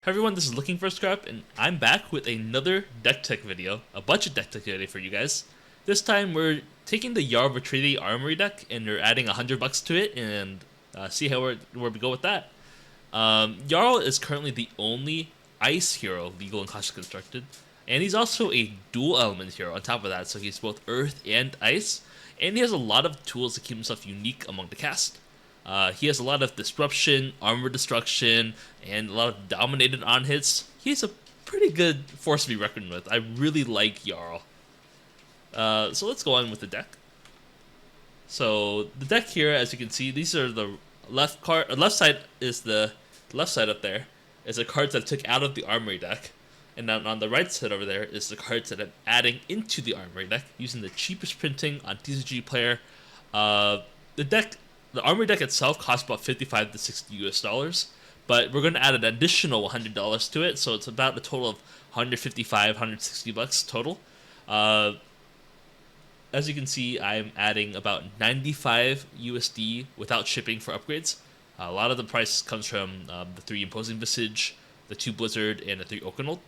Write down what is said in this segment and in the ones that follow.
Hey everyone, this is Looking for Scrap, and I'm back with another deck tech video, a bunch of deck tech video for you guys. This time we're taking the Jarl Vetredi Armory Deck, and we're adding $100 to it, and see where we go with that. Jarl is currently the only Ice hero legal and classic constructed, and he's also a dual element hero on top of that, so he's both Earth and Ice, and he has a lot of tools to keep himself unique among the cast. He has a lot of disruption, armor destruction, and a lot of dominated on hits. He's a pretty good force to be reckoned with. I really like Jarl. So let's go on with the deck. So the deck here, as you can see, these are the left card. Left side is the left side up there is the cards that I took out of the Armory deck, and then on the right side over there is the cards that I'm adding into the Armory deck using the cheapest printing on TCGPlayer. The deck. The Armory deck itself costs about 55 to 60 US dollars, but we're going to add an additional $100 to it, so it's about a total of 155, 160 bucks total. As you can see, I'm adding about 95 USD without shipping for upgrades. A lot of the price comes from the 3 Imposing Visage, the 2 Blizzard, and the 3 Oakenold.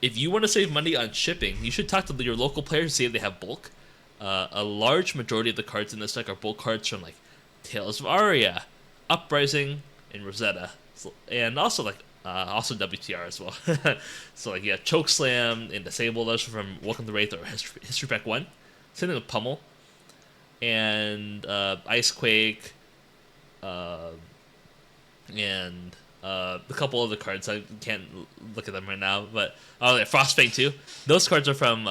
If you want to save money on shipping, you should talk to your local players to see if they have bulk. A large majority of the cards in this deck are bulk cards from like Tales of Aria, Uprising, and Rosetta, and also also WTR as well. So like Chokeslam and Disable, those from Welcome to Wraith or History Pack 1. Same thing with Pummel and Icequake, and a couple other cards. I can't look at them right now, but yeah, Frostfang too. Those cards are from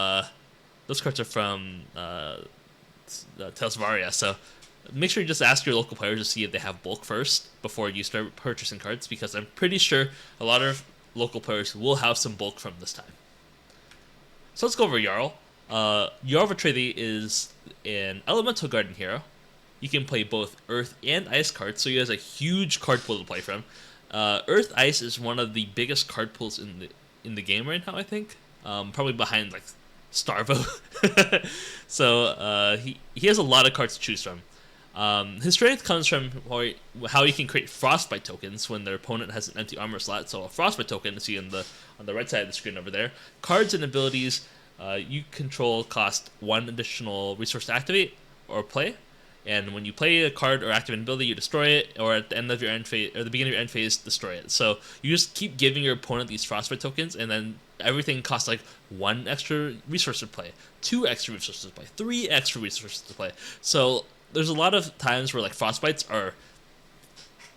Tales of Aria. So make sure you just ask your local players to see if they have bulk first before you start purchasing cards, because I'm pretty sure a lot of local players will have some bulk from this time. So let's go over Jarl. Jarl Vetredi is an Elemental Garden hero. You can play both Earth and Ice cards, so he has a huge card pool to play from. Earth Ice is one of the biggest card pools in the game right now, I think. Probably behind like Starvo. So he has a lot of cards to choose from. His strength comes from how you can create frostbite tokens when their opponent has an empty armor slot. So a frostbite token, you see on the right side of the screen over there. Cards and abilities you control cost 1 additional resource to activate or play, and when you play a card or activate an ability, you destroy it, or at the end of your end phase or the beginning of your end phase, destroy it. So you just keep giving your opponent these frostbite tokens, and then everything costs like 1 extra resource to play, 2 extra resources to play, 3 extra resources to play. So there's a lot of times where like frostbites are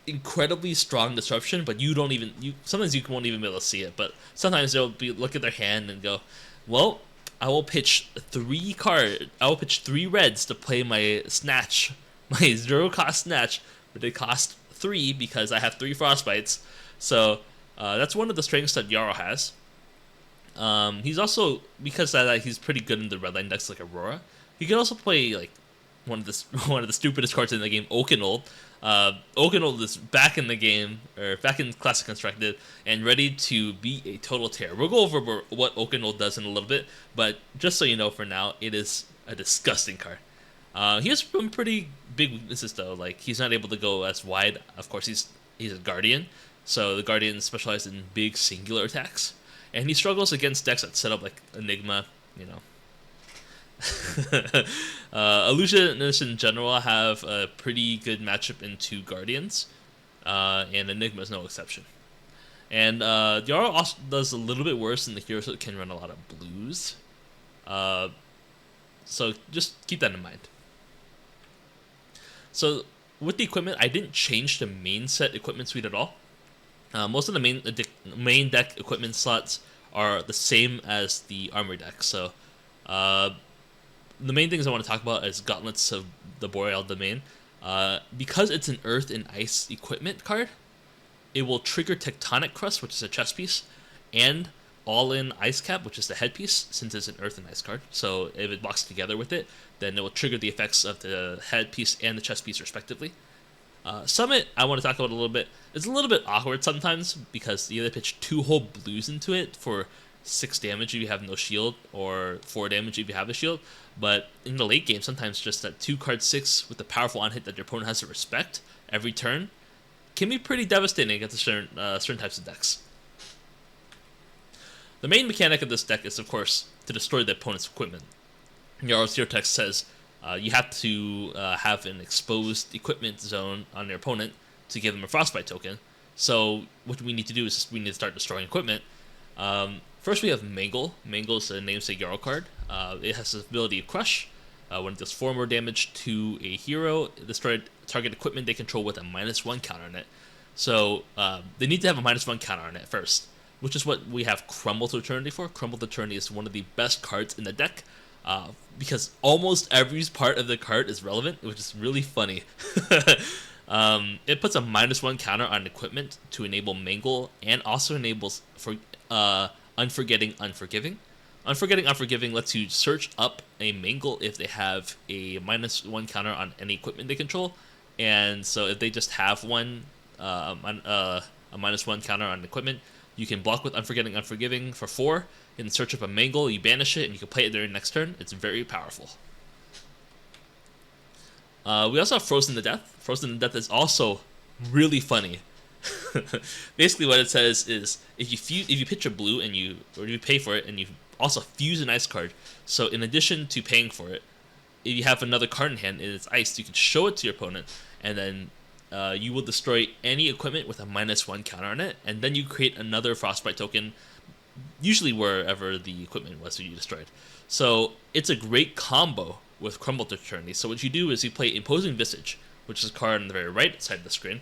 incredibly strong disruption, but sometimes you won't even be able to see it. But sometimes they'll look at their hand and go, "Well, I will pitch 3 reds to play my snatch, my 0 cost snatch, but they cost 3 because I have 3 frostbites." So that's one of the strengths that Jarl has. He's also, because of that, he's pretty good in the redline decks like Aurora. He can also play like one of the stupidest cards in the game, Oakenold. Oakenold is back in the game, or back in Classic Constructed, and ready to be a total tear. We'll go over what Oakenold does in a little bit, but just so you know, for now, it is a disgusting card. He has some pretty big weaknesses though. Like he's not able to go as wide. Of course, he's a Guardian, so the Guardians specialize in big singular attacks, and he struggles against decks that set up like Enigma, you know. Illusionists in general have a pretty good matchup into Guardians, and Enigma is no exception. And Jarl also does a little bit worse in the heroes that can run a lot of blues. So just keep that in mind. So with the equipment, I didn't change the main set equipment suite at all. Most of the main deck equipment slots are the same as the Armory deck. So the main things I want to talk about is Gauntlets of the Boreal Domain. Because it's an Earth and Ice equipment card, it will trigger Tectonic Crust, which is a chest piece, and All-In Ice Cap, which is the headpiece, since it's an Earth and Ice card. So if it blocks together with it, then it will trigger the effects of the headpiece and the chest piece respectively. Summit, I want to talk about a little bit. It's a little bit awkward sometimes because you either pitch 2 whole blues into it for 6 damage if you have no shield, or 4 damage if you have a shield. But in the late game, sometimes just that 2-card 6 with the powerful on-hit that your opponent has to respect every turn can be pretty devastating against certain types of decks. The main mechanic of this deck is, of course, to destroy the opponent's equipment. Jarl's Zero Text says you have to have an exposed equipment zone on your opponent to give them a Frostbite token. So what we need to do is we need to start destroying equipment. First we have Mangle. Mangle is a namesake Jarl card. It has the ability of Crush. When it does 4 more damage to a hero, destroy target equipment they control with a -1 counter on it. So they need to have a -1 counter on it first, which is what we have Crumble to Eternity for. Crumble to Eternity is one of the best cards in the deck because almost every part of the card is relevant, which is really funny. It puts a -1 counter on equipment to enable Mangle, and also enables for Unforgetting Unforgiving. Unforgetting Unforgiving lets you search up a Mangle if they have a -1 counter on any equipment they control, and so if they just have one a -1 counter on equipment, you can block with Unforgetting Unforgiving for 4, and search up a Mangle, you banish it, and you can play it during next turn. It's very powerful. We also have Frozen to Death. Frozen to Death is also really funny. Basically, what it says is if you pitch a blue and you pay for it and you also fuse an ice card. So in addition to paying for it, if you have another card in hand and it's iced, you can show it to your opponent, and then you will destroy any equipment with a -1 counter on it, and then you create another Frostbite token, usually wherever the equipment was that you destroyed. So it's a great combo with Crumble to Eternity. So what you do is you play Imposing Visage, which is a card on the very right side of the screen.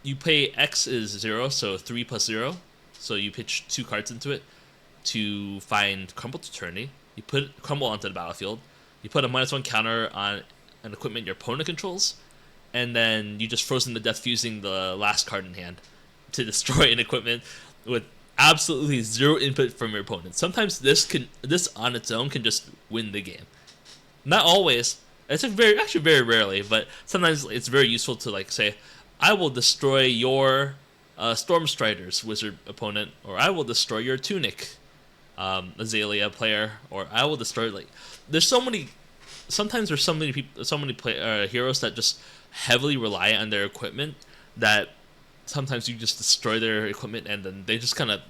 You pay X is 0, so 3 + 0. So you pitch 2 cards into it to find Crumble to Eternity. You put Crumble onto the battlefield. You put a -1 counter on an equipment your opponent controls, and then you just Frozen to Death fusing the last card in hand to destroy an equipment with absolutely 0 input from your opponent. Sometimes this on its own can just win the game. Not always. It's actually very rarely, but sometimes it's very useful to like say, I will destroy your Stormstrider's wizard opponent, or I will destroy your Tunic Azalea player, or I will destroy there's so many. Sometimes there's so many people, heroes that just heavily rely on their equipment that sometimes you just destroy their equipment and then they just kind of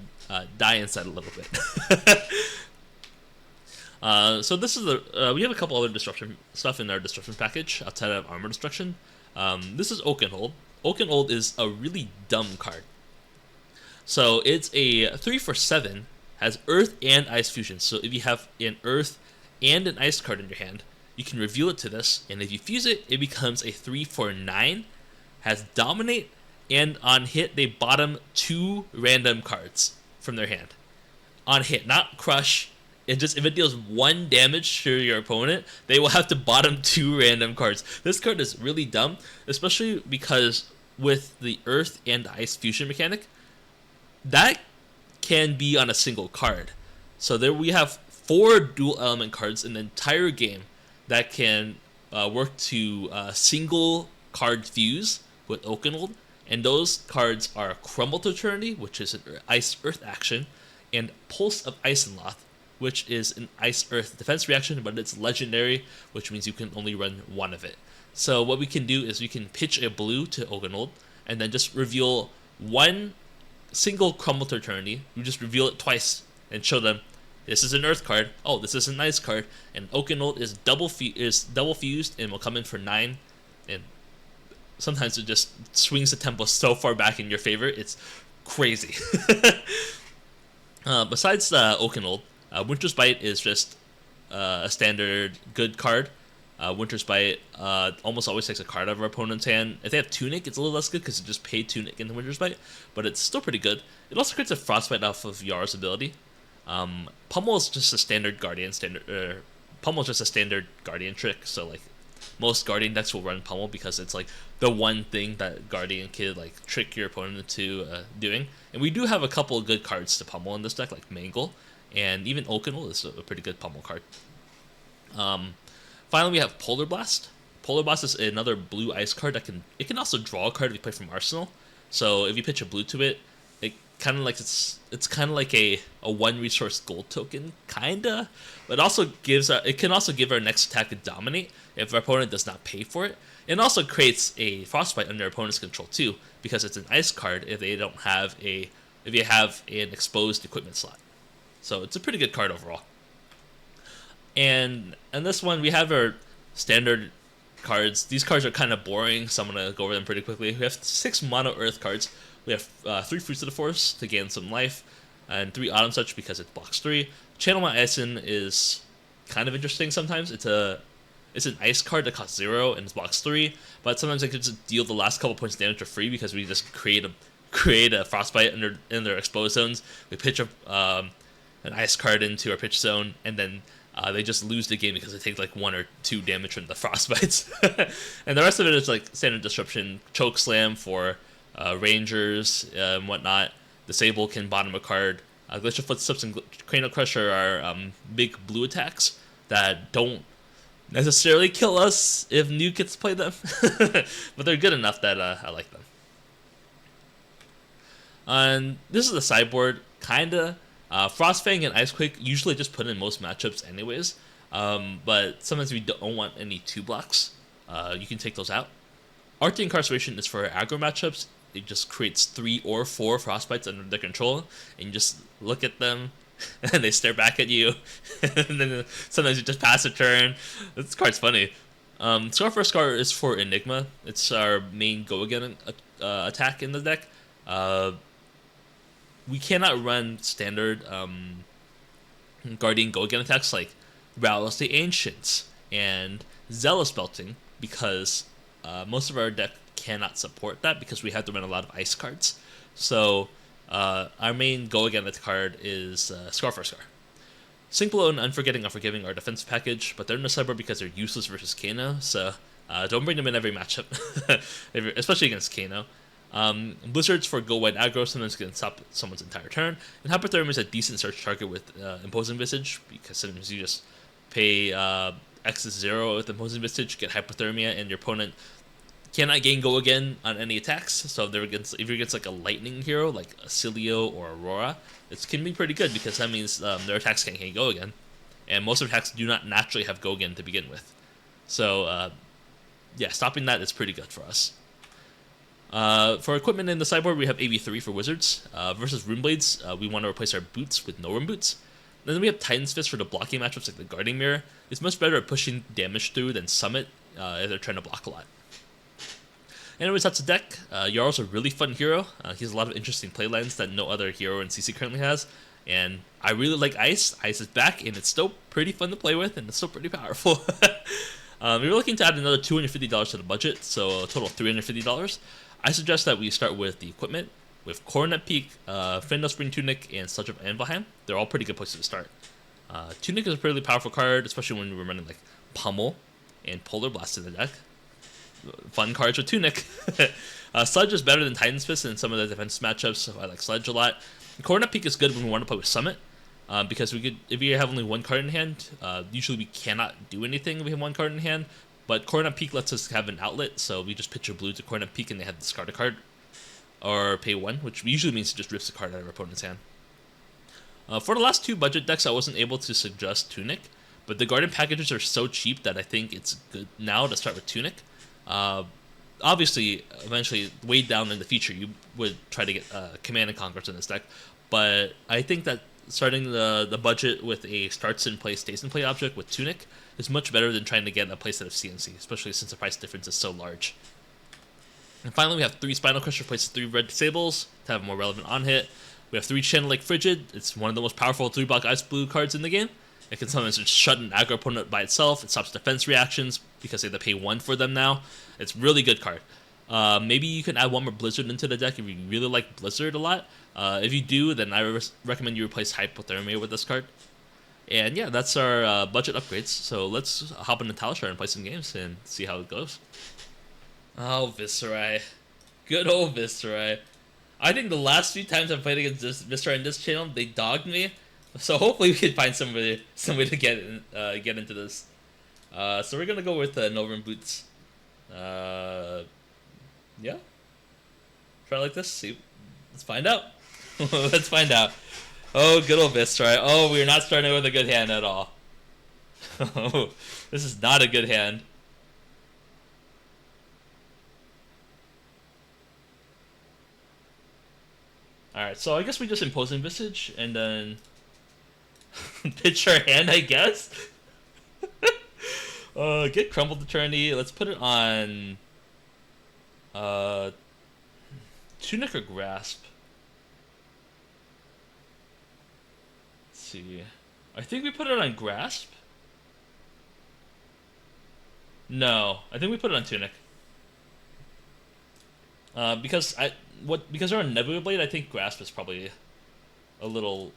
die inside a little bit. So this is we have a couple other disruption stuff in our disruption package outside of armor destruction. This is Oakenhold. Oakenhold is a really dumb card. So it's a 3 for 7, has Earth and Ice fusion. So if you have an Earth and an Ice card in your hand, you can reveal it to this, and if you fuse it, it becomes a 3 for 9, has Dominate, and on hit they bottom 2 random cards from their hand. On hit, not crush. If it deals 1 damage to your opponent, they will have to bottom 2 random cards. This card is really dumb, especially because with the Earth and Ice fusion mechanic, that can be on a single card. So there we have 4 dual element cards in the entire game that can work to single card fuse with Oakenhold, and those cards are Crumble to Eternity, which is an Ice Earth action, and Pulse of Icenloth, which is an Ice Earth defense reaction, but it's legendary, which means you can only run 1 of it. So what we can do is we can pitch a blue to Oakenhold, and then just reveal 1 single Crumble to Eternity. You just reveal it twice and show them this is an Earth card. Oh, this is an Ice card, and Oakenhold is double fused and will come in for 9. And sometimes it just swings the tempo so far back in your favor, it's crazy. Besides Oakenhold, Winter's Bite is just a standard good card. Winter's Bite almost always takes a card out of our opponent's hand. If they have Tunic, it's a little less good because it just paid Tunic in the Winter's Bite, but it's still pretty good. It also creates a Frostbite off of Yar's ability. Pummel is just a standard Guardian Pummel is just a standard Guardian trick, so like most Guardian decks will run Pummel because it's like the one thing that Guardian can like trick your opponent into doing. And we do have a couple of good cards to Pummel in this deck, like Mangle, and even Oakenhold is a pretty good Pummel card. Finally, we have Polar Blast. Polar Blast is another blue ice card that can also draw a card if you play from Arsenal. So if you pitch a blue to it, it's kind of like a 1 resource gold token, kinda. But it can also give our next attack a Dominate if our opponent does not pay for it. It also creates a Frostbite under opponent's control too, because it's an ice card if they don't have a if you have an exposed equipment slot. So it's a pretty good card overall. And this one, we have our standard cards. These cards are kind of boring, so I'm going to go over them pretty quickly. We have 6 Mono Earth cards. We have 3 Fruits of the Forest to gain some life, and 3 Autumn Touch because it blocks 3. Channel My Ison is kind of interesting sometimes. It's an ice card that costs 0 and it blocks 3, but sometimes I could just deal the last couple points of damage for free because we just create a Frostbite in their exposed zones. We pitch an ice card into our pitch zone, and then they just lose the game because they take like 1 or 2 damage from the Frostbites. And the rest of it is like standard disruption, Choke Slam for Rangers and whatnot. Disable can bottom a card. Glacial Footsteps and Cranial Crusher are big blue attacks that don't necessarily kill us if Nuke gets to play them, but they're good enough that I like them. And this is the sideboard, kinda. Frostfang and Icequake usually just put in most matchups anyways, but sometimes we don't want any 2 blocks. You can take those out. Arctic Incarceration is for aggro matchups. It just creates 3 or 4 Frostbites under their control, and you just look at them, and they stare back at you, and then sometimes you just pass a turn. This card's funny. Scar for Scar is for Enigma. It's our main go-again attack in the deck. We cannot run standard Guardian go-again attacks like Rouse the Ancients and Zealous Belting because most of our deck cannot support that because we have to run a lot of ice cards. So our main go-again card is Scar for Scar. Sink Below and Unforgetting Unforgiving are defensive package, but they're in the sideboard because they're useless versus Kano, so don't bring them in every matchup, especially against Kano. Blizzards for Go White aggro, sometimes can stop someone's entire turn. And Hypothermia is a decent search target with Imposing Visage, because sometimes you just pay X is 0 with Imposing Visage, get Hypothermia, and your opponent cannot gain Go Again on any attacks. So if you're against like a lightning hero, like a Cilio or Aurora, it can be pretty good because that means their attacks can't gain Go Again. And most of their attacks do not naturally have Go Again to begin with. So yeah, stopping that is pretty good for us. For equipment in the sideboard, we have AB3 for Wizards. Versus Runeblades, we want to replace our boots with no Rune Boots. And then we have Titan's Fist for the blocking matchups like the Guarding Mirror. It's much better at pushing damage through than Summit if they're trying to block a lot. Anyways, that's the deck. Jarl's a really fun hero. He has a lot of interesting playlines that no other hero in CC currently has. And I really like Ice. Ice is back, and it's still pretty fun to play with, and it's still pretty powerful. We were looking to add another $250 to the budget, so a total of $350. I suggest that we start with the equipment, with Coronet Peak, Findel Spring Tunic, and Sludge of Anvilheim. They're all pretty good places to start. Tunic is a pretty powerful card, especially when we're running like Pummel and Polar Blast in the deck. Fun cards with Tunic. Sludge is better than Titan's Fist in some of the defense matchups, so I like Sludge a lot. Coronet Peak is good when we want to play with Summit, because if we have only 1 card in hand, usually we cannot do anything if we have 1 card in hand. But Coronet Peak lets us have an outlet, so we just pitch a blue to Coronet Peak and they have to discard a card. Or pay 1, which usually means it just rips a card out of our opponent's hand. For the last 2 budget decks, I wasn't able to suggest Tunic, but the Garden packages are so cheap that I think it's good now to start with Tunic. Obviously, eventually, way down in the future, you would try to get Command and Conquest in this deck, but I think that starting the budget with a starts in play, stays in play object with Tunic is much better than trying to get a playset of CNC, especially since the price difference is so large. And finally, we have 3 Spinal Crusher replaces 3 red disables to have a more relevant on hit. We have 3 Channel Lake Frigid. It's one of the most powerful 3-block ice blue cards in the game. It can sometimes just shut an aggro opponent by itself. It stops defense reactions because they have to pay 1 for them now. It's a really good card. Maybe you can add 1 more Blizzard into the deck if you really like Blizzard a lot. If you do, then I recommend you replace Hypothermia with this card. And yeah, that's our budget upgrades. So let's hop into Talishar and play some games and see how it goes. Oh, Viserai. Good old Viserai. I think the last few times I've played against this Viserai in this channel, they dogged me. So hopefully we can find some way to get into this. So we're gonna go with Novrin Boots. Yeah. Try like this. See. Let's find out. Let's find out. Oh, good old Viserai. Oh, we're not starting with a good hand at all. Oh, this is not a good hand. Alright, so I guess we just impose Visage and then pitch our hand, I guess. Get Crumbled Eternity. Let's put it on Tunic or Grasp. Let's see. I think we put it on Grasp. No, I think we put it on Tunic. Because they're on Nebula Blade, I think Grasp is probably a little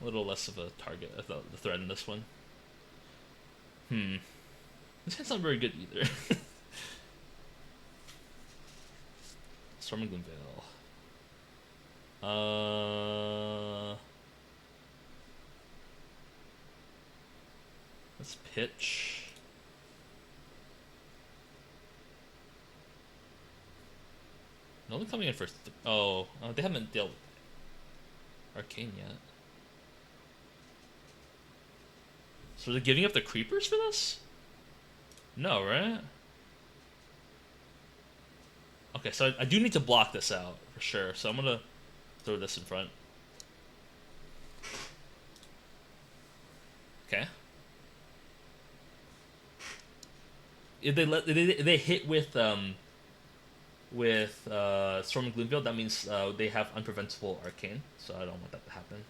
less of a target of the threat in this one. This hand's not very good either. Storming Gloomveil. Let's pitch. No one coming in first. Oh, they haven't dealt with Arcane yet. So they're giving up the creepers for this? No, right? Okay, so I do need to block this out for sure. So I'm gonna throw this in front. Okay. If they hit with Storm and Gloomveil, that means they have unpreventable Arcane, so I don't want that to happen.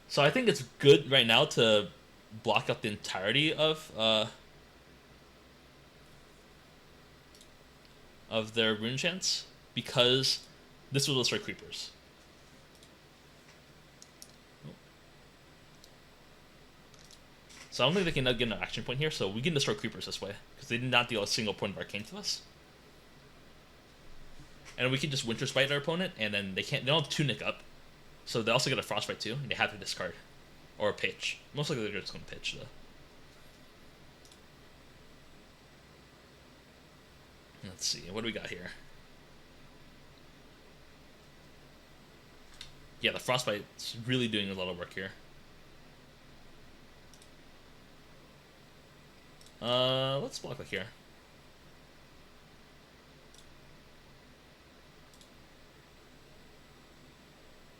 So I think it's good right now to block out the entirety of their rune chants, because this will destroy creepers. So I don't think they can get an action point here, so we can destroy creepers this way, because they did not deal a single point of Arcane to us. And we can just Winter Spite our opponent, and then they don't have Tunic up, so they also get a Frostbite too, and they have to discard. Or a pitch. Most likely they're just going to pitch, though. Let's see, what do we got here? Yeah, the Frostbite's really doing a lot of work here. Let's block like here.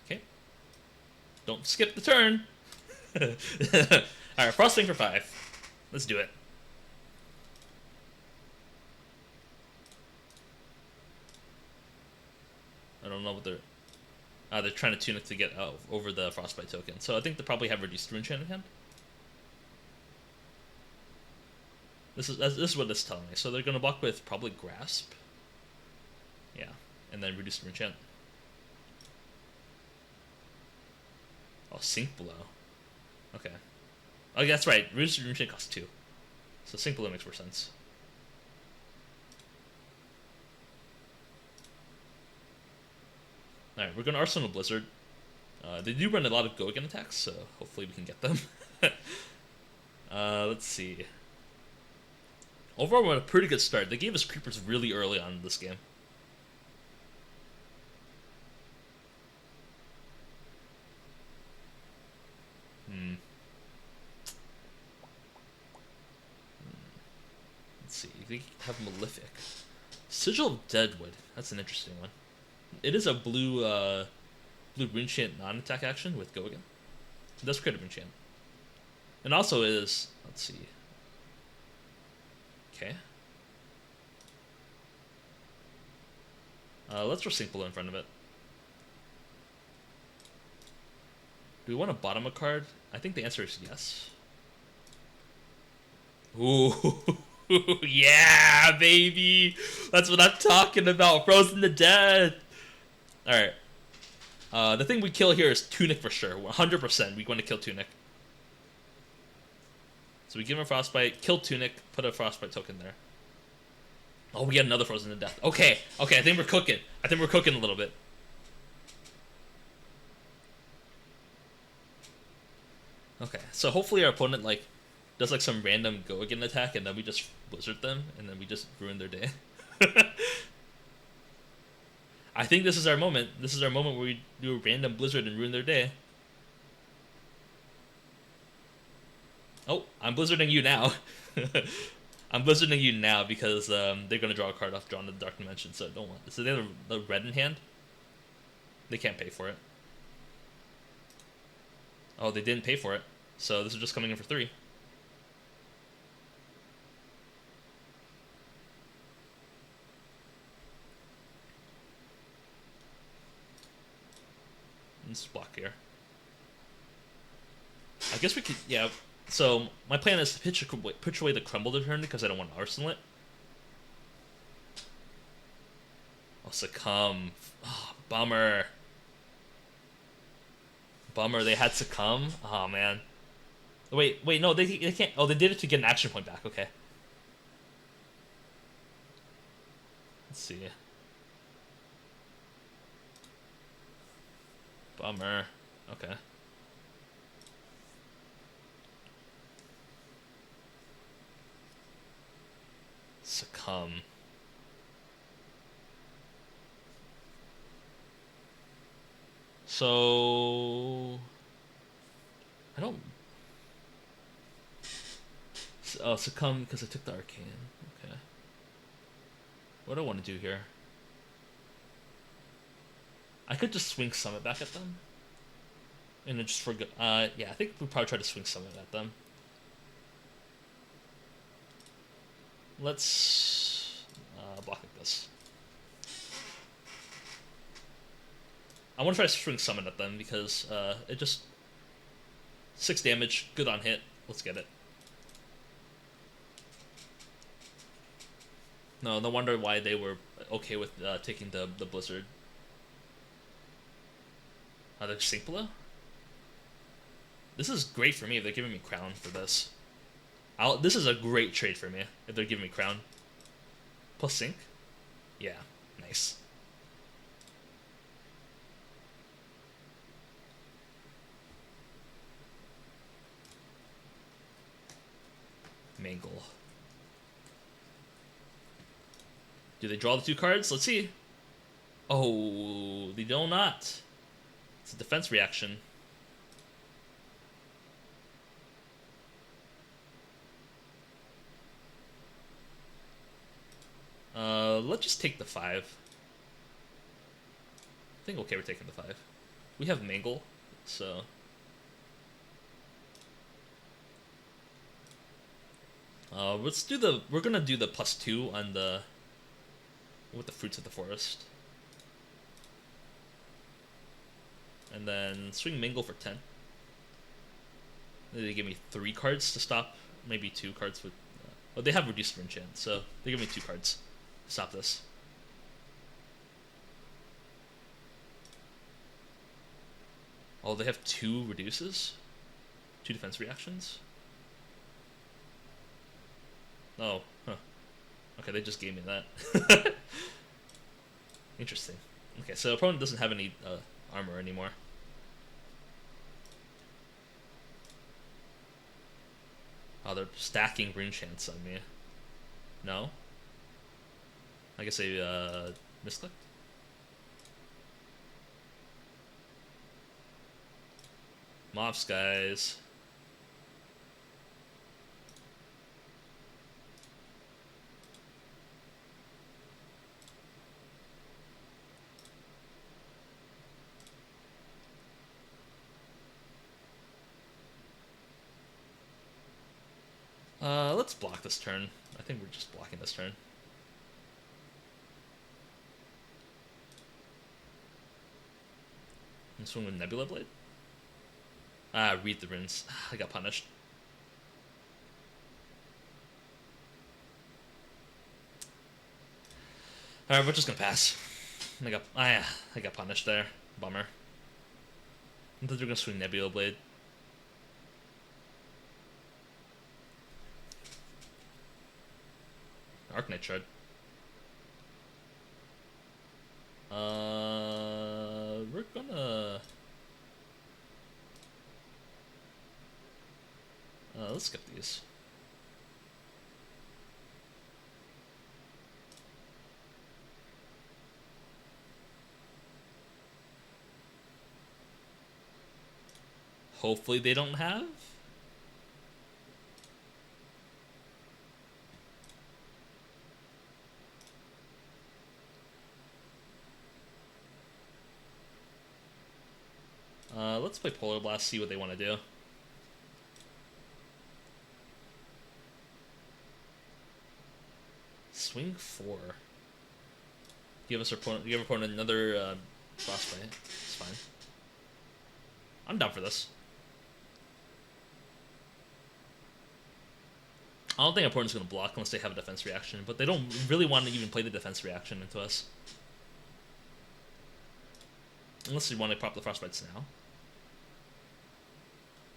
Okay. Don't skip the turn. Alright, Frostbite for 5. Let's do it. I don't know what they're trying to tune it to get over the Frostbite token. So I think they probably have reduced rune chant in hand. This is what this is telling me. So they're gonna block with probably Grasp. Yeah, and then reduce rune chant. Oh, Sink Below. Okay. Oh, yeah, that's right. Reduce rune chant costs 2. So Sink Below makes more sense. Alright, we're gonna Arsenal Blizzard. They do run a lot of go-again attacks, so hopefully we can get them. Let's see. Overall, we're on a pretty good start. They gave us creepers really early on in this game. Let's see. They have Malefic. Sigil of Deadwood. That's an interesting one. It is a blue rune chant non-attack action with go again. It does crit a rune chant. And also is, let's see. Okay. Let's throw Sink Below in front of it. Do we want to bottom a card? I think the answer is yes. Ooh, yeah, baby! That's what I'm talking about. Frozen to death. All right. The thing we kill here is Tunic for sure. 100%. We want to kill Tunic. So we give him a Frostbite, kill Tunic, put a Frostbite token there. Oh, we get another Frozen to Death. Okay, I think we're cooking. I think we're cooking a little bit. Okay, so hopefully our opponent does some random go again attack, and then we just Blizzard them, and then we just ruin their day. I think this is our moment. This is our moment where we do a random Blizzard and ruin their day. Oh, I'm Blizzarding you now. I'm Blizzarding you now because they're going to draw a card off Drawn to the Dark Dimension, so I don't want this. So they have the red in hand. They can't pay for it. Oh, they didn't pay for it. So this is just coming in for 3. Let's block here. I guess we could, yeah. So my plan is to pitch away the Crumble to turn because I don't want to Arsenal it. Oh, Succumb. Oh, bummer. Bummer, they had Succumb. Oh, man. Wait, no, they can't. Oh, they did it to get an action point back. Okay. Let's see. Bummer. Okay. Succumb. So I don't. Oh, Succumb because I took the Arcane. Okay. What do I want to do here? I could just swing Summit back at them. And then just forget. Yeah, I think we'll probably try to swing Summit at them. Let's block like this. I want to try to swing Summon at them because it just 6 damage, good on hit. Let's get it. No wonder why they were okay with taking the Blizzard. The Sync below? This is great for me if they're giving me Crown for this. This is a great trade for me if they're giving me Crown. Plus Sync? Yeah, nice. Mangle. Do they draw the 2 cards? Let's see. Oh, they do not. It's a defense reaction. Let's just take the 5. I think okay, we're taking the 5. We have Mangle, so let's do the. We're gonna do the +2 on the with the Fruits of the Forest, and then swing Mangle for 10. They give me 3 cards to stop, maybe 2 cards with. Oh, they have reduced enchant, so they give me 2 cards to stop this. Oh, they have 2 reduces, 2 defense reactions. Oh, huh. Okay, they just gave me that. Interesting. Okay, so opponent doesn't have any armor anymore. Oh, they're stacking rune chants on me. No? I guess they misclicked. Mops, guys. Let's block this turn. I think we're just blocking this turn. And swing with Nebula Blade. Read the runes. I got punished. Alright, we're just gonna pass. I got punished there. Bummer. I thought they were gonna swing Nebula Blade. Arknight Shard. We're gonna. Let's skip these. Hopefully they don't have. Let's play Polar Blast, see what they want to do. Swing 4. Give our opponent another Frostbite. It's fine. I'm down for this. I don't think our opponent's going to block unless they have a defense reaction, but they don't really want to even play the defense reaction into us. Unless they want to pop the Frostbites now.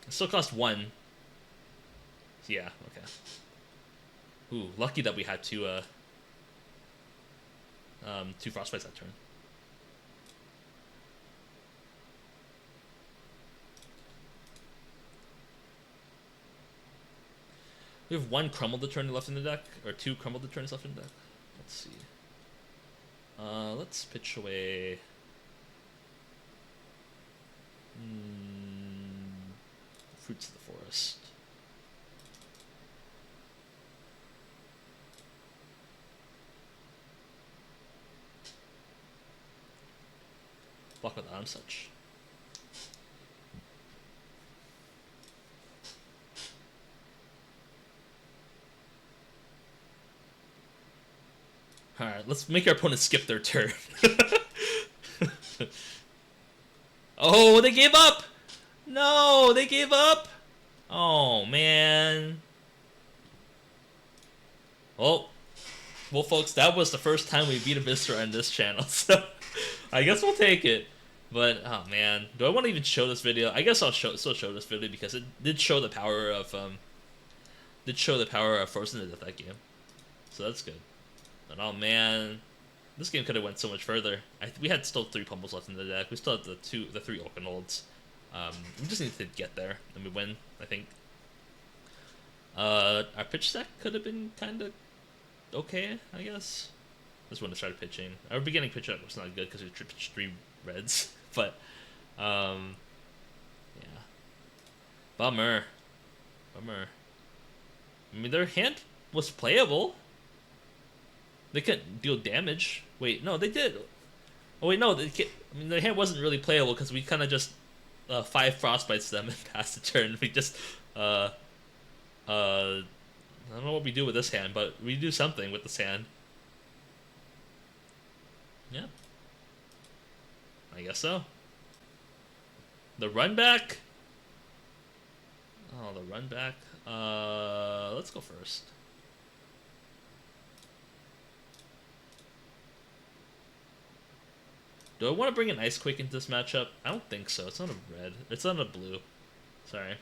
It still costs 1. Yeah, okay. Ooh, lucky that we had two Frostbites that turn. We have 1 Crumble Deterrent left in the deck, or 2 Crumble Deterrents left in the deck. Let's see. Let's pitch away. Fruits of the Forest. Block with that and such. Alright, let's make our opponent skip their turn. Oh, they gave up! No, they gave up! Oh, man. Well, folks, that was the first time we beat a Viserai on this channel, so I guess we'll take it. But, oh man, do I want to even show this video? I guess I'll still show this video because it did show the power of Frozen to Death that game. So that's good. But oh man, this game could have went so much further. We had still 3 Pummels left in the deck. We still had the 3 Oakenolds. We just need to get there and we win, I think. Our pitch deck could have been kind of okay, I guess. This one to start pitching. Our beginning pitch up was not good because we pitched 3 reds, but yeah. Bummer. I mean, their hand was playable. They couldn't deal damage. Wait, no, they did. Oh wait, no, I mean, their hand wasn't really playable because we kind of just 5 Frostbites them and passed the turn. We just I don't know what we do with this hand, but we do something with this hand. Yeah. I guess so. The run back. Oh, the run back. Let's go first. Do I want to bring an Ice Quake into this matchup? I don't think so. It's not a red. It's not a blue. Sorry.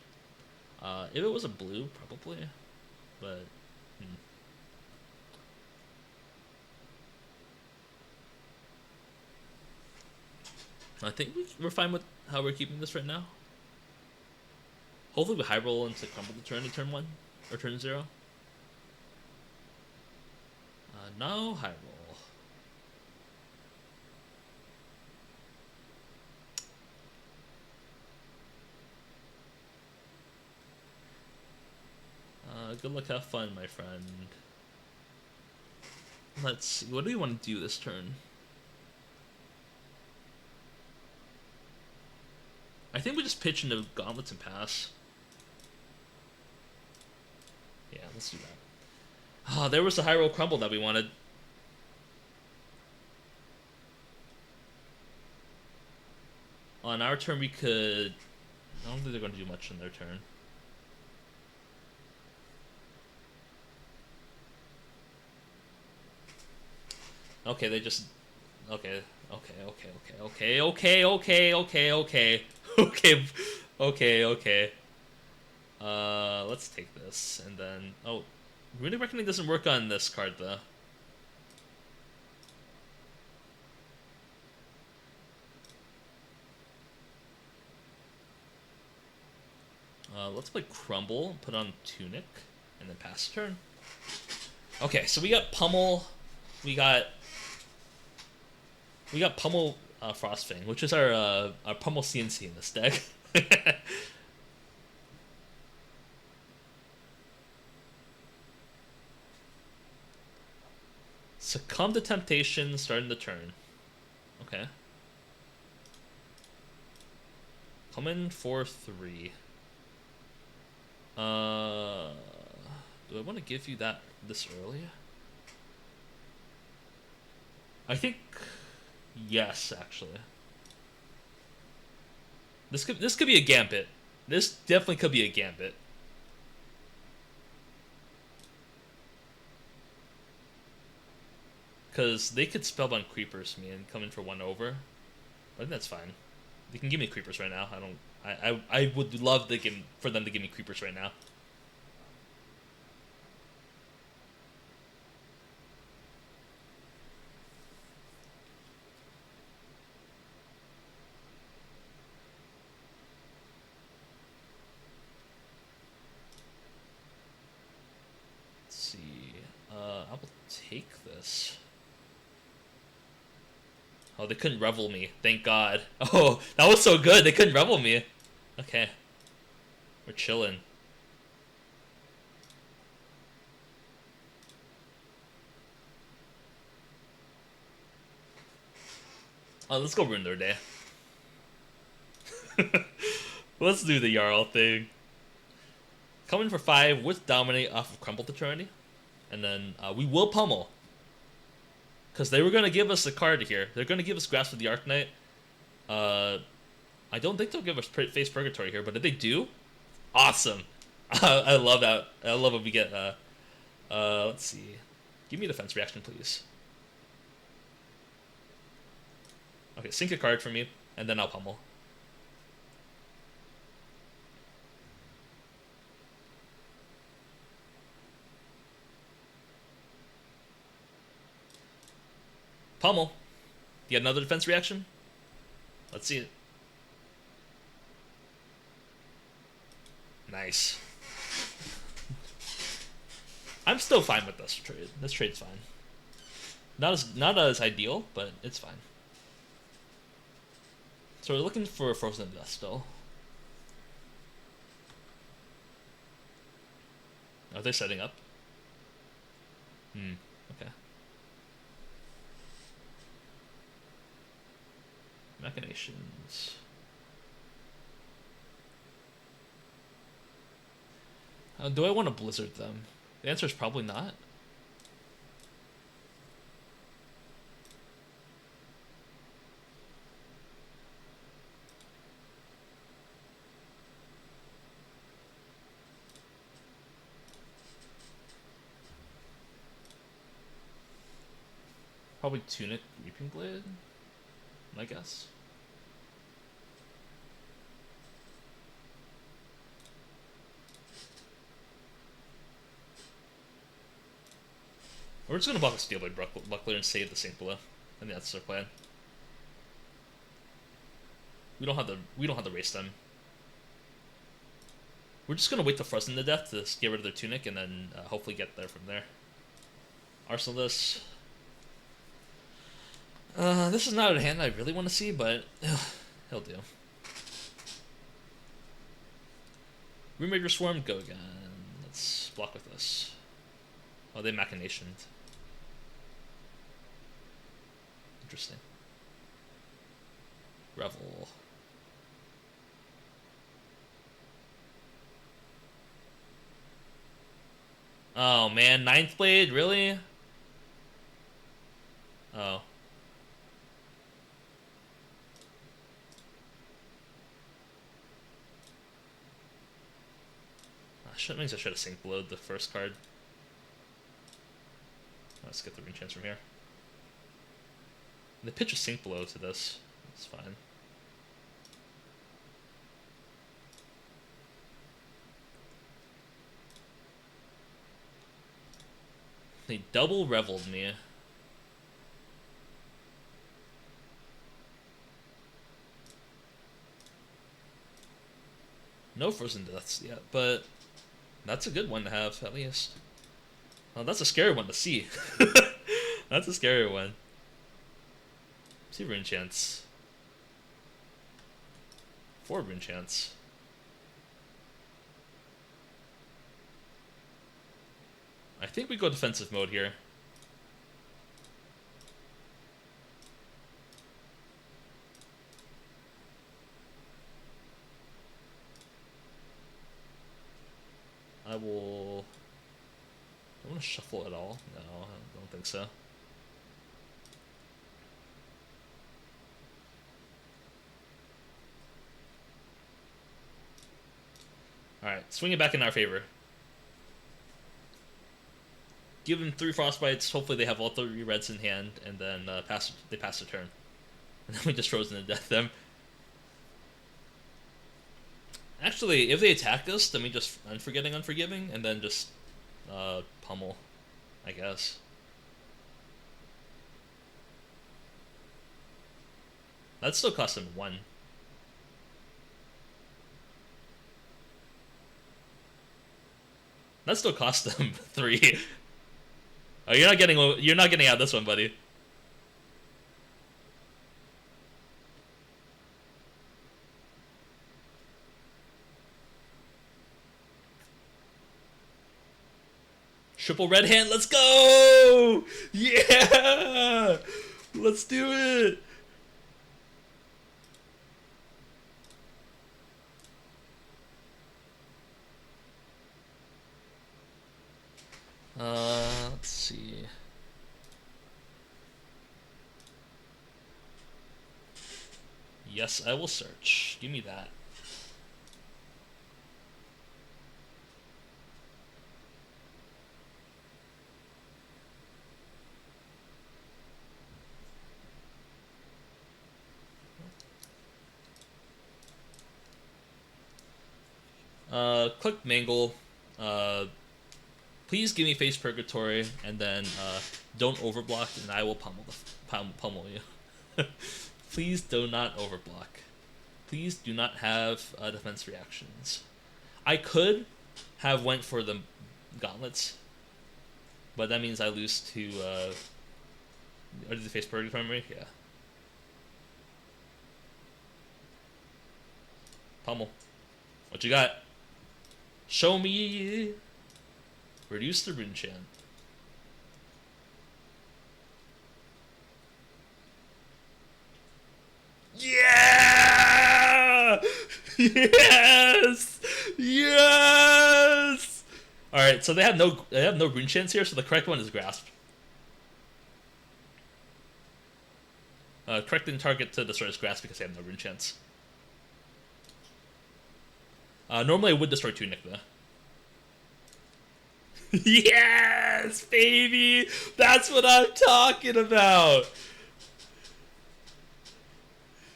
If it was a blue, probably. But, I think we're fine with how we're keeping this right now. Hopefully we high roll into Crumble the turn to turn 1 or turn 0. No high roll. Good luck, have fun, my friend. Let's see, what do you want to do this turn? I think we just pitch into Gauntlets and pass. Yeah, let's do that. Oh, there was the high roll crumble that we wanted. On our turn, we could... I don't think they're going to do much on their turn. Okay, they just... Okay. Let's take this, and then... Oh, Runic Reckoning doesn't work on this card, though. Let's play Crumble, put on Tunic, and then pass the turn. Okay, so we got Pummel, we got Pummel Frostfang, which is our Pummel CNC in this deck. Succumb to Temptation, starting the turn. Okay. come in for 3. Do I want to give you that this early? I think yes, actually. This could be a gambit. This definitely could be a gambit. Because they could spellbound creepers me and come in for 1 over. I think that's fine. They can give me creepers right now. I would love for them to give me creepers right now. Let's see. I will take this. Oh, they couldn't revel me. Thank God. Oh, that was so good. They couldn't revel me. Okay. We're chilling. Oh, let's go ruin their day. Let's do the Jarl thing. Coming for 5 with Dominate off of Crumbled Eternity. And then we will pummel. Because they were going to give us a card here. They're going to give us Grasp of the Arknight. I don't think they'll give us Face Purgatory here, but if they do, awesome. I love that. I love when we get, let's see. Give me a defense reaction, please. Okay, sink a card for me, and then I'll pummel. Pummel. You got another defense reaction? Let's see it. Nice. I'm still fine with this trade. This trade's fine. Not as ideal, but it's fine. So we're looking for Frozen Death still. Are they setting up? Okay. Machinations. Do I want to Blizzard them? The answer is probably not. Probably Tunic Reaping Blade, I guess. We're just gonna block the Steelblade Buckler and save the Saint Below. I think that's our plan. We don't have the race them. We're just gonna wait to Frozen to Death to get rid of their Tunic and then hopefully get there from there. Arsenal this. This is not a hand I really want to see, but he'll do. Remaker Swarm, go again. Let's block with this. Oh, they Machinationed. Interesting. Revel. Oh man, Ninth Blade, really? Oh. That means I should have sync blowed the first card. Let's get the Rune Chance from here. They pitch a sync blow to this. It's fine. They double reveled me. No Frozen Deaths yet, but that's a good one to have, at least. Well, that's a scary one to see. That's a scary one. See Rune Chance. 4 Rune Chance. I think we go defensive mode here. I will... I want to shuffle at all? No, I don't think so. Alright, swing it back in our favor. Give them 3 frostbites, hopefully they have all 3 reds in hand, and then they pass the turn. And then we just frozen to death them. Actually, if they attack us, then we just Unforgiving, and then just pummel, I guess. That still costs them 1. That still costs them 3. Oh, you're not getting out this one, buddy. Triple red hand, let's go! Yeah! Let's do it! Let's see. Yes, I will search. Give me that. Click Mangle. Please give me Face Purgatory, and then don't overblock, and I will pummel you. Please do not overblock. Please do not have defense reactions. I could have went for the gauntlets, but that means I lose to... or did the Face Purgatory? Yeah. Pummel. What you got? Show me! Reduce the rune chant. Yeah! Yes! Yes! Alright, so they have no rune chants here, so the correct one is grasp. Correcting target to destroy is grasp because they have no rune chants. Normally I would destroy Tunic though. Yes, baby! That's what I'm talking about!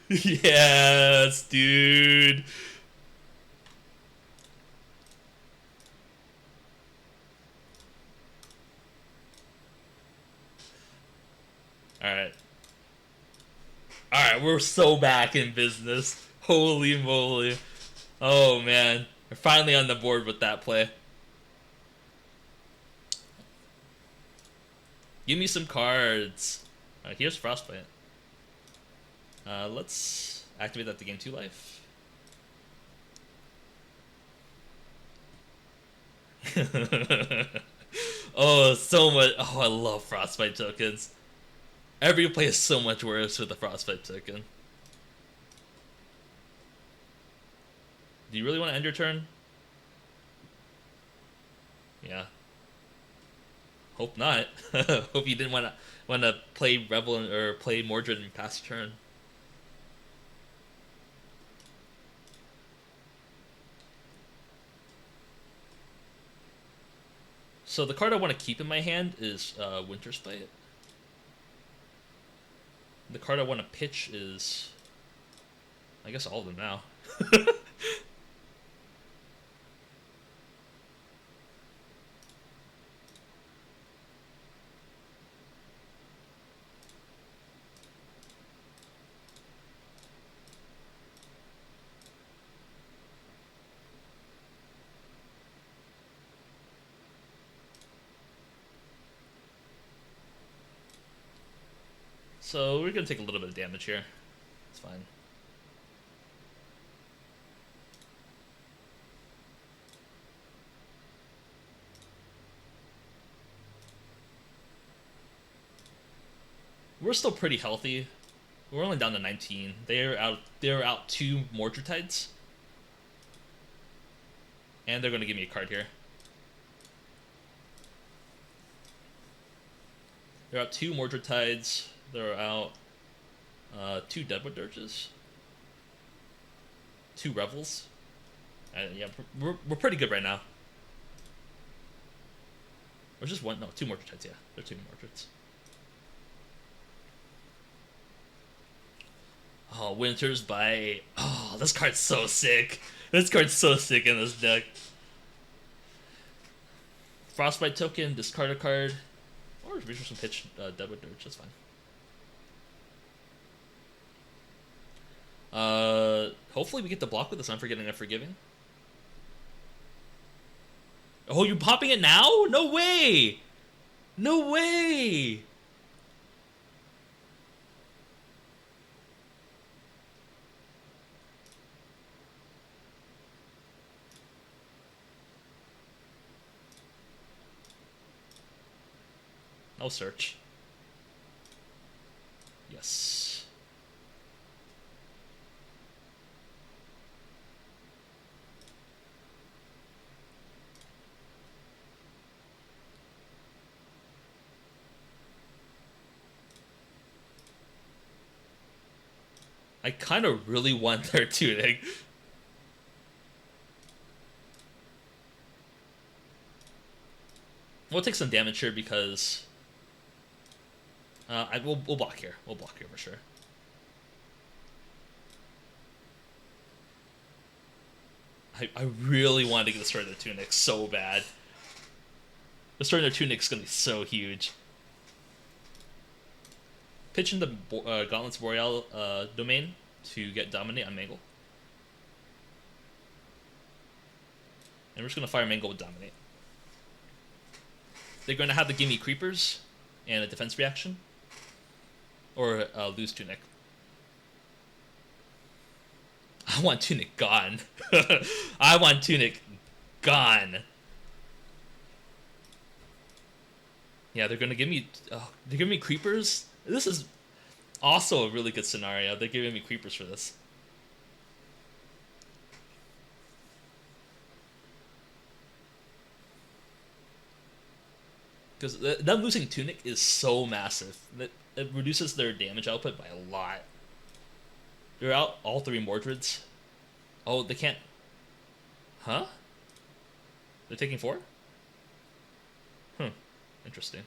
Yes, dude! Alright. Alright, we're so back in business. Holy moly. Oh man, we're finally on the board with that play. Give me some cards. Alright, here's Frostbite. Let's activate that to gain 2 life. Oh, so much. Oh, I love Frostbite tokens. Every play is so much worse with the Frostbite token. Do you really want to end your turn? Yeah. Hope not. Hope you didn't want to play Rebel or play Mordred and pass turn. So the card I want to keep in my hand is Winter Spite. The card I want to pitch is, I guess, all of them now. So we're going to take a little bit of damage here. It's fine. We're still pretty healthy. We're only down to 19. They're out 2 Mordred Tides. And they're going to give me a card here. They're out 2 Mordred Tides. They're out 2 Deadwood Dirges. 2 Revels. And yeah, we're pretty good right now. Or just one? No, 2 Mordred Tides, yeah. They're 2 Mordreds. Oh, Winter's Bite. Oh, this card's so sick. This card's so sick in this deck. Frostbite token, discard a card. Or reach some pitch Deadwood Dirge, that's fine. Hopefully we get the block with this Unforgetting Unforgiving. Oh, you popping it now? No way! No way! No search. Yes. I kind of really want their Tunic. We'll take some damage here because we'll block here. We'll block here for sure. I really wanted to get destroy their Tunic so bad. Destroying their Tunic's gonna be so huge. Pitch in the Gauntlet's Boreal domain to get Dominate on Mangle. And we're just gonna fire Mangle with Dominate. They're gonna have to give me Creepers and a defense reaction. Or lose Tunic. I want Tunic gone. I want Tunic gone. Yeah, they're gonna give me. They're giving me Creepers. This is also a really good scenario. They're giving me Creepers for this. Because them losing Tunic is so massive. It reduces their damage output by a lot. They're out all 3 Mordreds. Oh, they can't... Huh? They're taking 4? Interesting.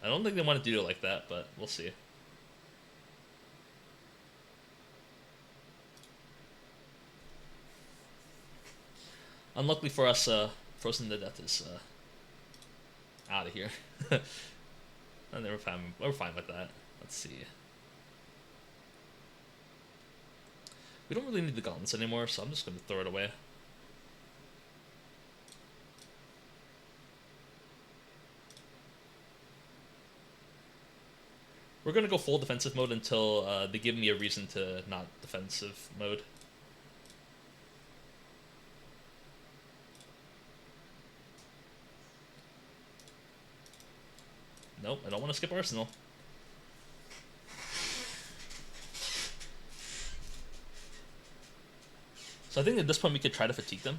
I don't think they want to do it like that, but we'll see. Unluckily for us, Frozen to Death is out of here. And we're fine with that. Let's see. We don't really need the gauntlets anymore, so I'm just going to throw it away. We're going to go full defensive mode until they give me a reason to not defensive mode. Nope, I don't want to skip Arsenal. So I think at this point we could try to fatigue them.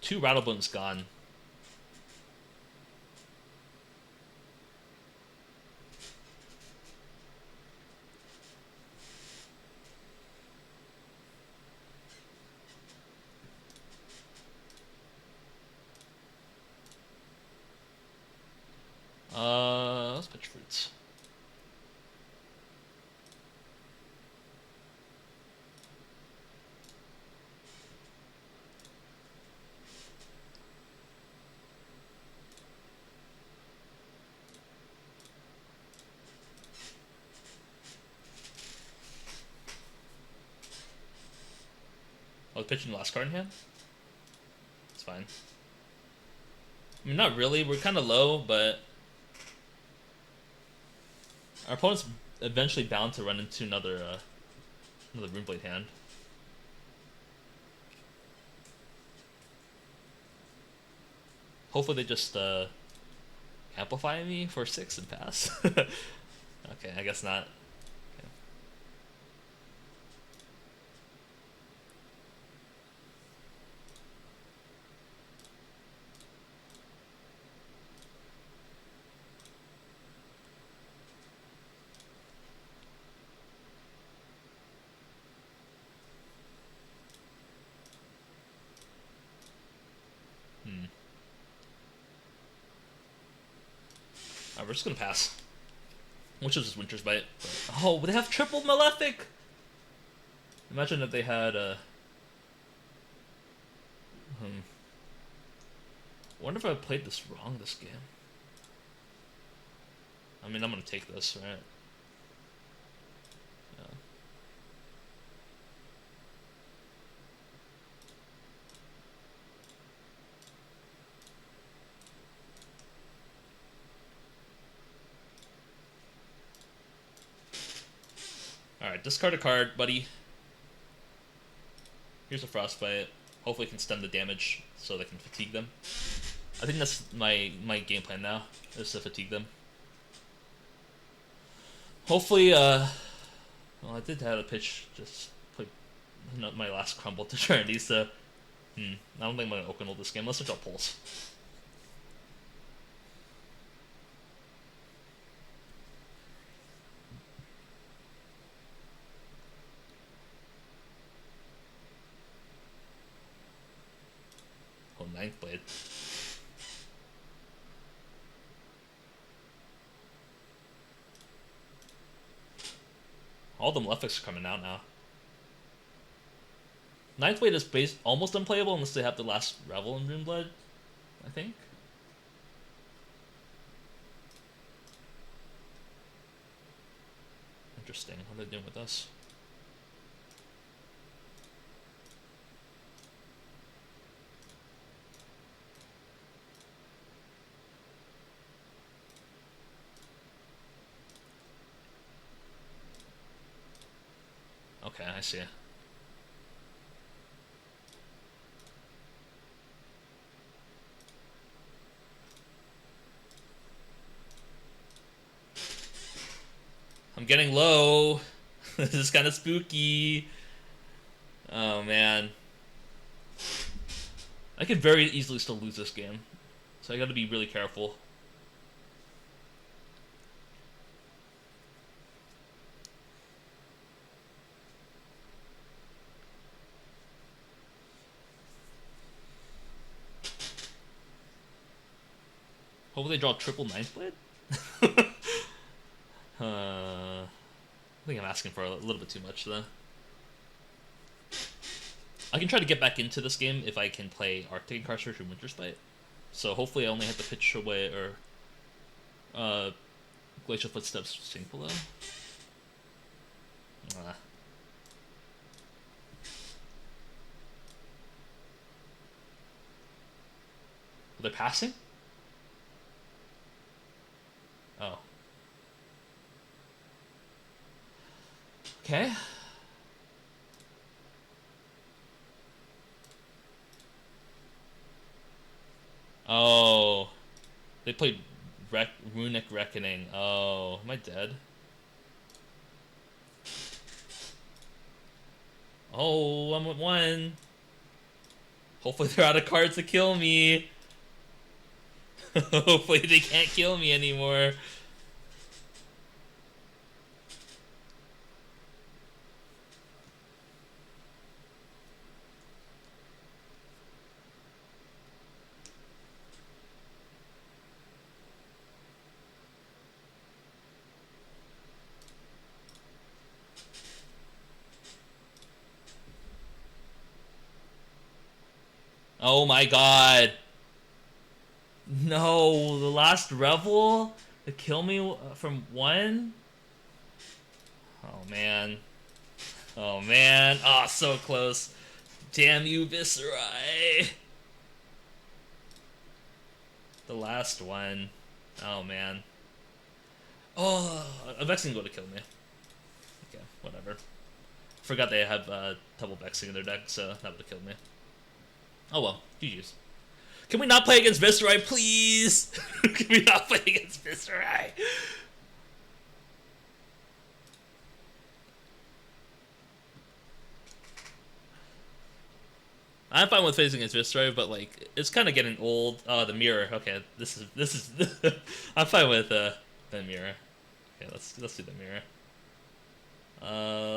Two Rattlebones gone. Let's pitch Fruits. I was pitching the last card in hand. It's fine. I mean, not really. We're kind of low, but our opponent's eventually bound to run into another Runeblade hand. Hopefully they just amplify me for 6 and pass. Okay, I guess not. Okay. Alright, we're just gonna pass. Which is just Winter's Bite. But, oh, they have triple Malefic! Imagine if they had a... I wonder if I played this wrong this game. I mean, I'm gonna take this, right? Yeah. Alright, discard a card, buddy. Here's a Frostbite. Hopefully I can stun the damage so they can fatigue them. I think that's my game plan now, is to fatigue them. Hopefully, well, I did have a pitch, just put my last crumble to Trinity, so... I don't think I'm going to open all this game, unless I draw Pulse. Oh, Ninth Blade. All the Malefics are coming out now. Ninth Blade is almost unplayable unless they have the last Revel in Runeblood, I think. Interesting. How are they doing with us? Okay, I see. I'm getting low. This is kind of spooky. Oh, man. I could very easily still lose this game. So I gotta be really careful. Hopefully they draw triple Ninth Blade? I think I'm asking for a little bit too much, though. I can try to get back into this game if I can play Arctic Incarceration or Winter's Bite. So hopefully I only have to pitch away, or Glacial Footsteps sink below. They're passing? Oh. Okay. Oh. They played Runic Reckoning. Oh. Am I dead? Oh, I'm at 1. Hopefully they're out of cards to kill me. Hopefully they can't kill me anymore. Oh my god. No, the last Revel to kill me from 1? Oh man. Oh man. Oh, so close. Damn you, Viserai. The last one. Oh man. Oh, a Vexing go to kill me. Okay, whatever. Forgot they have double Vexing in their deck, so that would have killed me. Oh well, GG's. Can we not play against Viserai, please? Can we not play against Viserai? I'm fine with facing against Viserai, but like it's kind of getting old. Oh, the mirror. Okay, this is. I'm fine with the mirror. Okay, let's do the mirror.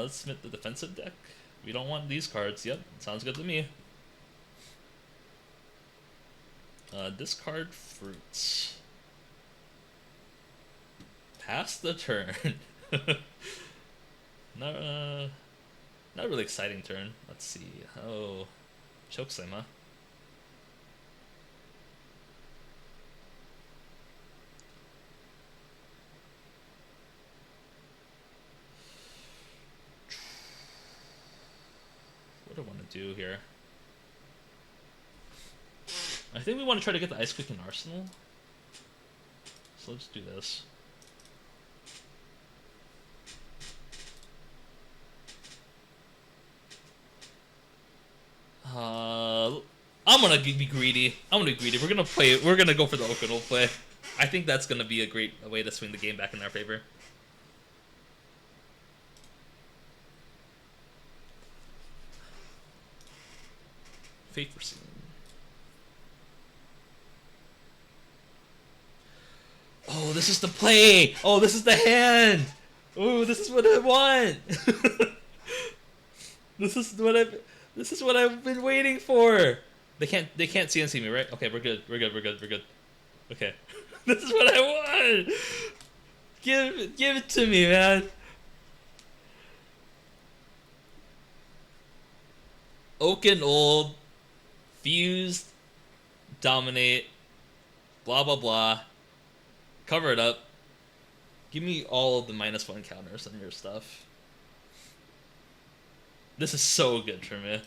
Let's submit the defensive deck. We don't want these cards. Yep, sounds good to me. Discard Fruits. Pass the turn. Not not really exciting turn. Let's see. Oh, chokeslam, huh? What do I want to do here? I think we want to try to get the Ice Quick in Arsenal. So let's do this. I'm gonna be greedy. I'm gonna be greedy. We're gonna play. We're gonna go for the Okino play. I think that's gonna be a great way to swing the game back in our favor. Fate foreseen. Oh, this is the play. Oh, this is the hand. Oh, this is what I want. This is what I've been waiting for. They can't CNC me, right? Okay, we're good. We're good. Okay. This is what I want. Give it to me, man. Oaken old, fused, dominate, blah blah blah. Cover it up. Give me all of the -1 counters on your stuff. This is so good for me.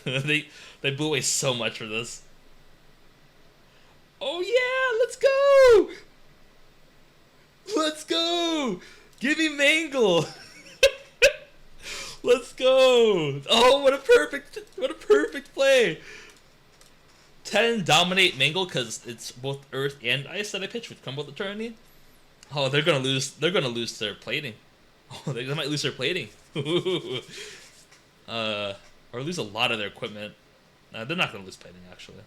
they blew away so much for this. Oh yeah, let's go! Let's go! Give me Mangle! Let's go! Oh, what a perfect play! 10 dominate Mangle because it's both Earth and Ice that I pitch with Crumble Eternity. Oh, they're gonna lose their plating. Oh, they might lose their plating. Or lose a lot of their equipment. They're not gonna lose plating actually.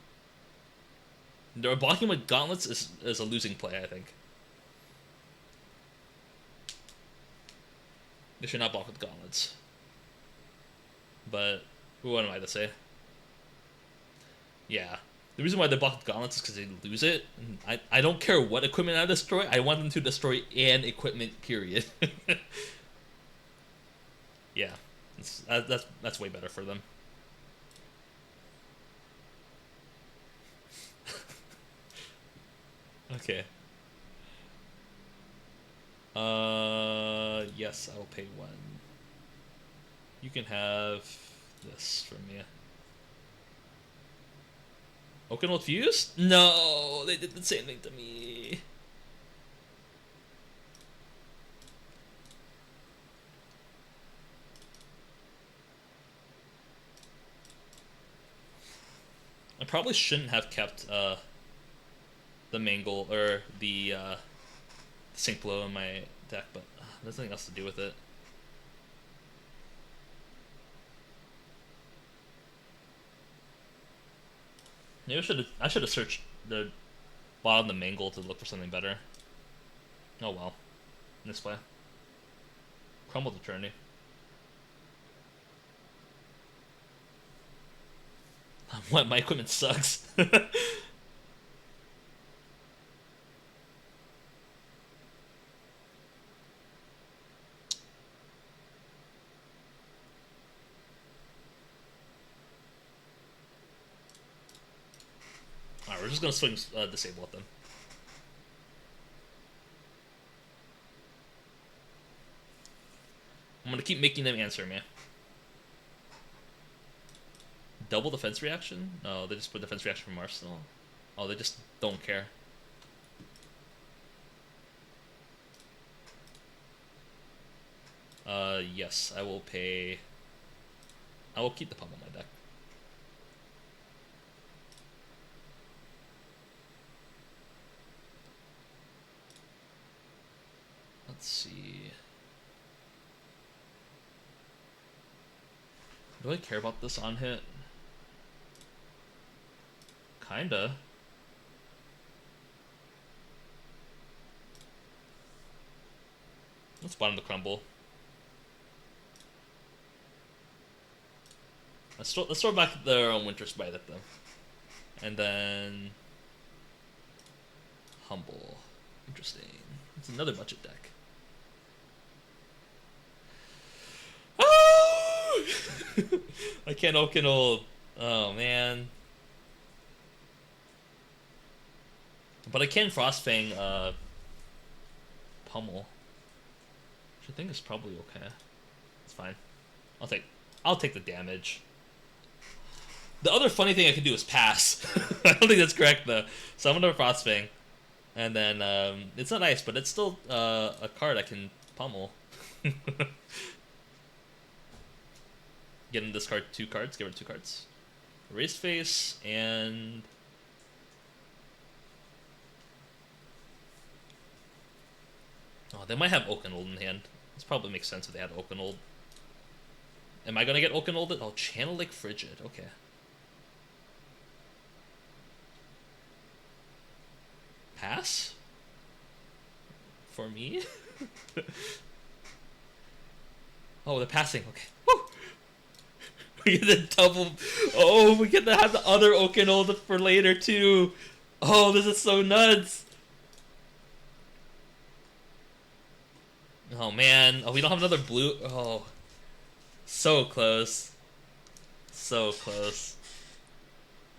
They're blocking with gauntlets is a losing play, I think. They should not block with gauntlets. But what am I to say? Yeah. The reason why they block with gauntlets is because they lose it. I don't care what equipment I destroy. I want them to destroy an equipment, period. Yeah. That's way better for them. Okay. Yes, I will pay 1. You can have this from me. Okino fused? No, they did the same thing to me. I probably shouldn't have kept the Mangle or the Sync Blow in my deck, but there's nothing else to do with it. Maybe I should have searched the bottom of the Mangle to look for something better. Oh well. This play. Crumble Eternity. What? My equipment sucks. Alright, we're just gonna swing disable with them. I'm gonna keep making them answer me. Double defense reaction? No, they just put defense reaction from Arsenal. Oh, they just don't care. Yes, I will pay... I will keep the pump on my deck. Let's see... Do I care about this on hit? Kinda. Let's bottom the Crumble. Let's throw back their own Winter Spite at them. And then... Humble. Interesting. It's another budget deck. I can't Oaken. Oh man. But I can Frostfang Pummel. Which I think is probably okay. It's fine. I'll take the damage. The other funny thing I can do is pass. I don't think that's correct though. So I'm gonna Frostfang. And then it's not ice, but it's still a card I can pummel. Get him discard 2 cards, give her 2 cards. Erase face and oh, they might have Oakenold in hand. This probably makes sense if they had Oakenold. Am I gonna get Oakenold? Oh, Channel Lake Frigid. Okay. Pass? For me? Oh, they're passing. Okay. Woo! We get the double. Oh, we get to have the other Oakenold for later too. Oh, this is so nuts. Oh man. Oh, we don't have another blue. Oh, so close. So close.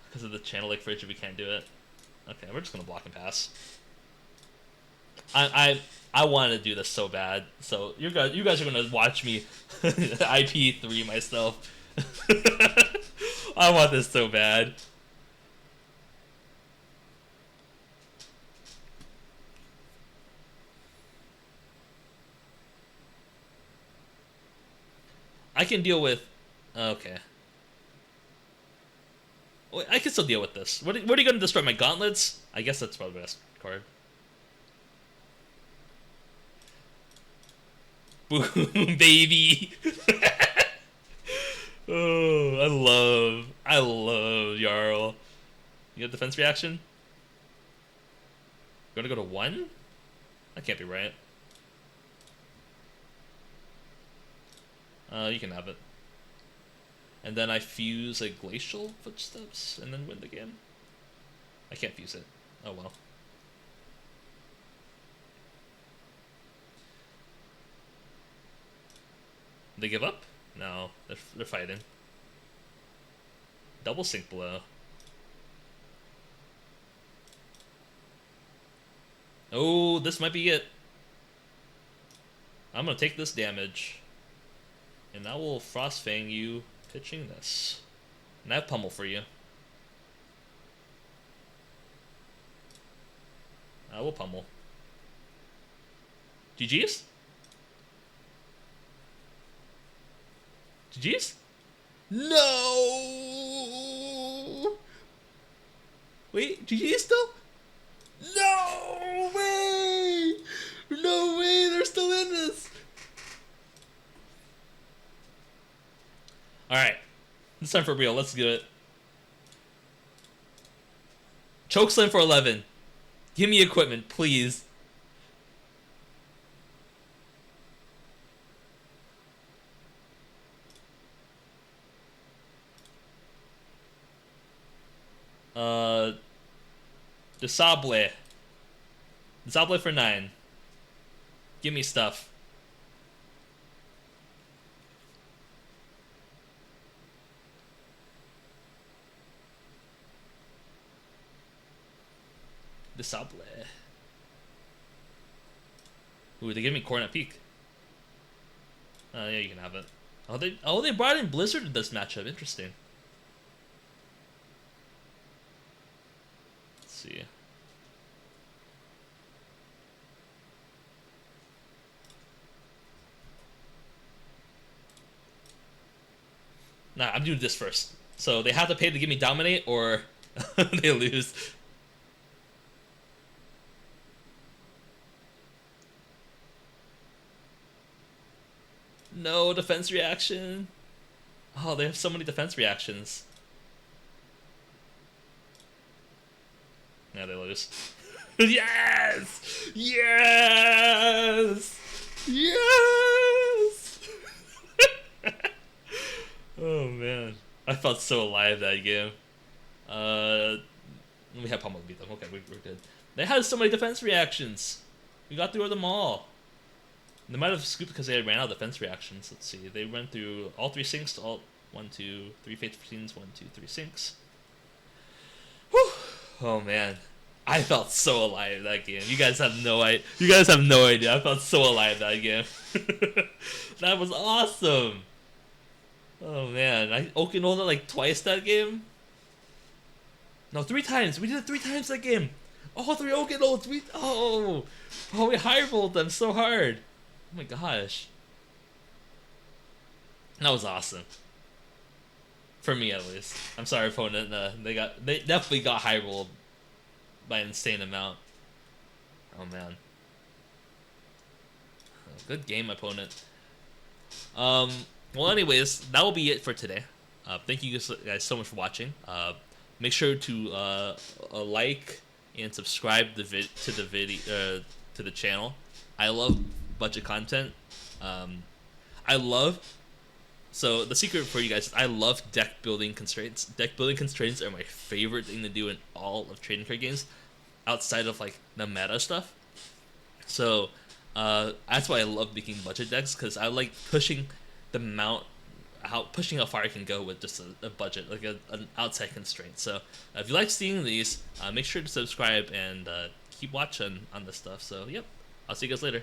Because of the Channel Lake Fridge, we can't do it. Okay, we're just gonna block and pass. I wanted to do this so bad. So you guys are gonna watch me IP3 myself. I want this so bad. I can deal with. Okay. Wait, I can still deal with this. What are you gonna destroy? My gauntlets? I guess that's probably the best card. Boom, baby. Oh, I love Jarl. You have defense reaction? You wanna go to 1? That can't be right. You can have it. And then I fuse a Glacial Footsteps and then win the game. I can't fuse it. Oh well. They give up? No, they're fighting. Double Sync Blow. Oh, this might be it. I'm gonna take this damage. And I will Frostfang you pitching this. And I have Pummel for you. I will Pummel. GG's? GG's? No! Wait, GG's still? No way! No way, they're still in this! Alright. This time for real, let's do it. Chokeslam for 11. Give me equipment, please. Desable. Desable for 9. Give me stuff. Desable. Ooh, they give me Coronet Peak. Yeah, you can have it. Oh, they brought in Blizzard in this matchup. Interesting. Let's see. Nah, I'm doing this first. So they have to pay to give me Dominate, or they lose. No defense reaction. Oh, they have so many defense reactions. Yeah, they lose. Yes! Yes! Yes! Oh man, I felt so alive that game. We have Pummel beat them. Okay, we're good. They had so many defense reactions. We got through them all. They might have scooped because they ran out of defense reactions. Let's see. They went through all 3 sinks to all 1, 2, 3 Faith 15s, 1, 2, 3 sinks. Whew. Oh man, I felt so alive that game. You guys have no idea. You guys have no idea. I felt so alive that game. That was awesome. Oh man, I Okinola like twice that game. No, 3 times. We did it 3 times that game. All 3 Okinolas. We we high-rolled them so hard. Oh my gosh. That was awesome. For me, at least. I'm sorry, opponent. They definitely got high rolled by an insane amount. Oh man. Good game, opponent. Well, anyways, that will be it for today. Thank you guys so much for watching. Make sure to like and subscribe to the channel. I love budget content. So the secret for you guys is I love deck building constraints. Deck building constraints are my favorite thing to do in all of trading card games, outside of like the meta stuff. So that's why I love making budget decks, because I like pushing pushing how far I can go with just a budget, like an outside constraint. So if you like seeing these, make sure to subscribe and keep watching on this stuff. So yep, I'll see you guys later.